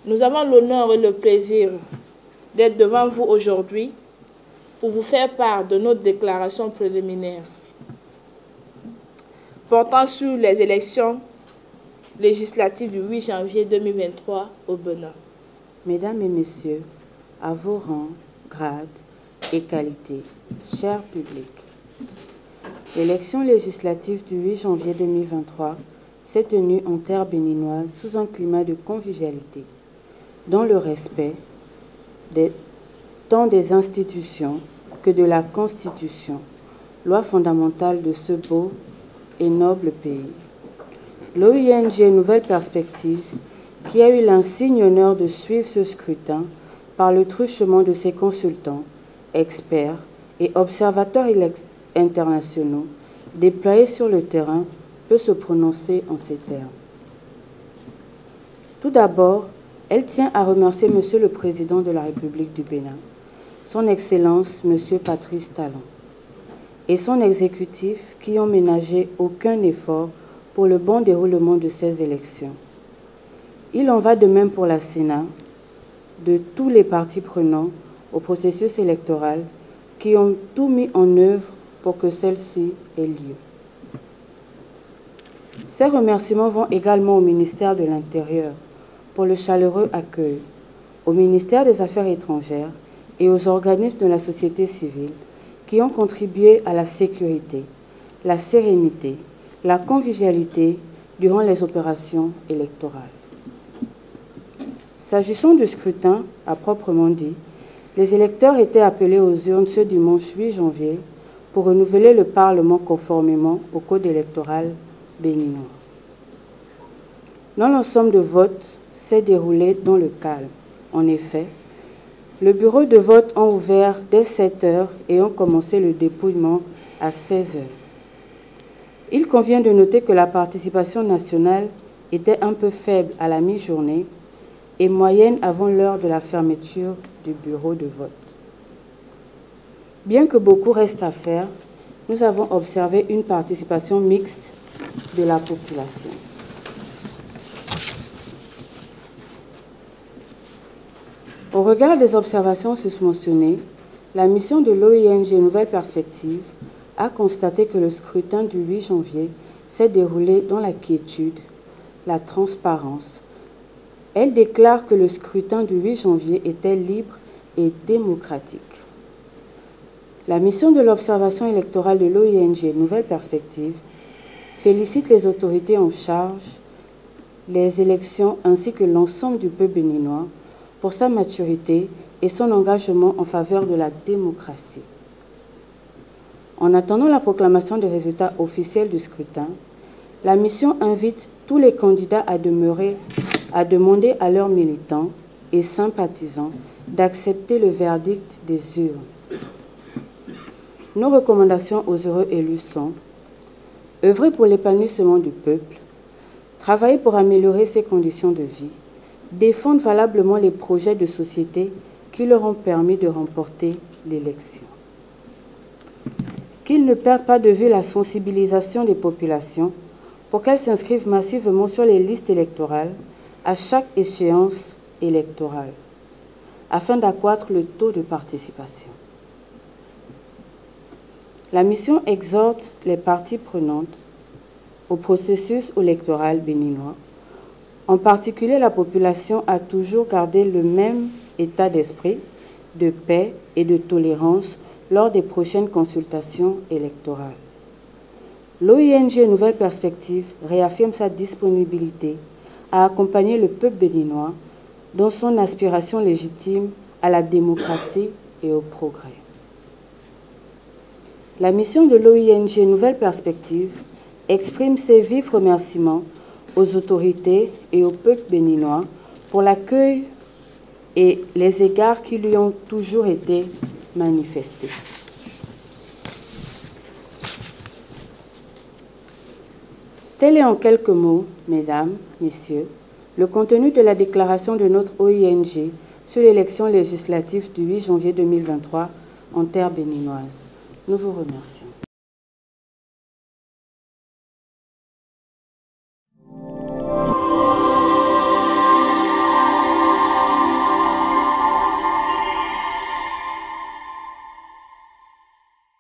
Nous avons l'honneur et le plaisir d'être devant vous aujourd'hui pour vous faire part de notre déclaration préliminaire portant sur les élections législatives du 8 janvier 2023 au Bénin. Mesdames et messieurs, à vos rangs, grades et qualités, chers publics, l'élection législative du 8 janvier 2023 s'est tenue en terre béninoise sous un climat de convivialité, dans le respect tant des institutions que de la Constitution, loi fondamentale de ce beau et noble pays. L'OING Nouvelle Perspective, qui a eu l'insigne honneur de suivre ce scrutin par le truchement de ses consultants, experts et observateurs internationaux déployés sur le terrain, peut se prononcer en ces termes. Tout d'abord, elle tient à remercier Monsieur le Président de la République du Bénin, Son Excellence Monsieur Patrice Talon, et son exécutif qui n'ont ménagé aucun effort pour le bon déroulement de ces élections. Il en va de même pour la Sénat, de tous les partis prenants au processus électoral qui ont tout mis en œuvre pour que celle-ci ait lieu. Ces remerciements vont également au ministère de l'Intérieur pour le chaleureux accueil, au ministère des Affaires étrangères et aux organismes de la société civile qui ont contribué à la sécurité, la sérénité, la convivialité durant les opérations électorales. S'agissant du scrutin, à proprement dit, les électeurs étaient appelés aux urnes ce dimanche 8 janvier pour renouveler le Parlement conformément au code électoral béninois. Non, l'ensemble de vote s'est déroulé dans le calme. En effet, le bureau de vote ont ouvert dès 7 heures et ont commencé le dépouillement à 16 heures. Il convient de noter que la participation nationale était un peu faible à la mi-journée et moyenne avant l'heure de la fermeture du bureau de vote. Bien que beaucoup reste à faire, nous avons observé une participation mixte de la population. Au regard des observations susmentionnées, la mission de l'OING Nouvelle Perspective a constaté que le scrutin du 8 janvier s'est déroulé dans la quiétude, la transparence. Elle déclare que le scrutin du 8 janvier était libre et démocratique. La mission de l'observation électorale de l'OING Nouvelle Perspective félicite les autorités en charge, les élections ainsi que l'ensemble du peuple béninois pour sa maturité et son engagement en faveur de la démocratie. En attendant la proclamation des résultats officiels du scrutin, la mission invite tous les candidats à demander à leurs militants et sympathisants d'accepter le verdict des urnes. Nos recommandations aux heureux élus sont: œuvrer pour l'épanouissement du peuple, travailler pour améliorer ses conditions de vie, défendre valablement les projets de société qui leur ont permis de remporter l'élection. Qu'ils ne perdent pas de vue la sensibilisation des populations pour qu'elles s'inscrivent massivement sur les listes électorales à chaque échéance électorale, afin d'accroître le taux de participation. La mission exhorte les parties prenantes au processus électoral béninois, en particulier la population, à toujours garder le même état d'esprit, de paix et de tolérance lors des prochaines consultations électorales. L'OING Nouvelle Perspective réaffirme sa disponibilité à accompagner le peuple béninois dans son aspiration légitime à la démocratie et au progrès. La mission de l'OING Nouvelle Perspective exprime ses vifs remerciements aux autorités et au peuple béninois pour l'accueil et les égards qui lui ont toujours été manifestés. Tel est en quelques mots, mesdames, messieurs, le contenu de la déclaration de notre OING sur l'élection législative du 8 janvier 2023 en terre béninoise. Nous vous remercions.